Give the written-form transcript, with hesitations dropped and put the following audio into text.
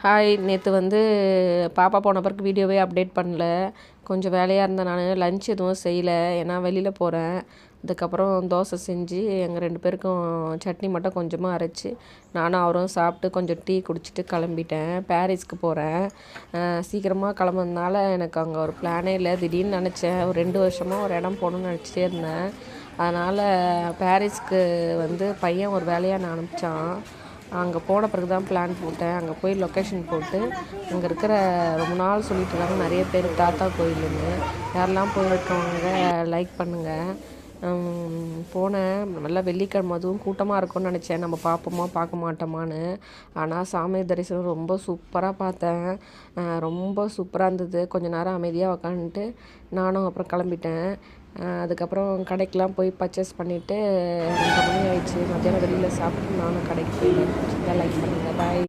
Hi, நேற்று பாப்பா போன பிறகு வீடியோவே அப்டேட் பண்ணல. கொஞ்சம் வேலையாக இருந்தேன். நான் லஞ்ச் எதுவும் செய்யலை, ஏன்னா வெளியில் போகிறேன். அதுக்கப்புறம் தோசை செஞ்சு எங்கள் 2 பேருக்கும் சட்னி மட்டும் கொஞ்சமாக அரைச்சி நானும் அவரும் சாப்பிட்டு கொஞ்சம் டீ குடிச்சிட்டு கிளம்பிட்டேன். பாரிஸ்க்கு போகிறேன். சீக்கிரமாக கிளம்புனதுனால எனக்கு அங்கே ஒரு பிளானே இல்லை. திடீர்னு நினச்சேன், ஒரு 2 வருஷமாக ஒரு இடம் போகணுன்னு நினச்சிட்டே இருந்தேன். அதனால் பாரிஸ்க்கு பையன் ஒரு வேலையாக நான் அனுப்பிச்சான். அங்கே போன பிறகு தான் பிளான் போட்டேன். அங்கே போய் லொக்கேஷன் போட்டு அங்கே இருக்கிற ரொம்ப நாள் சொல்லிட்டு இருக்காங்க நிறைய பேர் தாத்தா கோயிலுன்னு. யாரெல்லாம் போயிருக்கவங்க லைக் பண்ணுங்கள். போனேன். நல்லா வெள்ளிக்கிழமை அதுவும் கூட்டமாக இருக்கும்னு நினச்சேன், நம்ம பார்ப்போமா பார்க்க மாட்டோமான்னு. ஆனால் சாமி தரிசனம் ரொம்ப சூப்பராக பார்த்தேன். ரொம்ப சூப்பராக இருந்தது. கொஞ்சம் நேரம் அமைதியாக உக்காந்துட்டு நானும் அப்புறம் கிளம்பிட்டேன். அதுக்கப்புறம் கடைக்கெலாம் போய் பர்ச்சேஸ் பண்ணிவிட்டு 2 மணி ஆயிடுச்சு. மத்தியானம் வெளியில் சாப்பிட்டு நானும் கடைக்கு போயிட்டேன். லைக் பண்ணுங்கள். பாய்.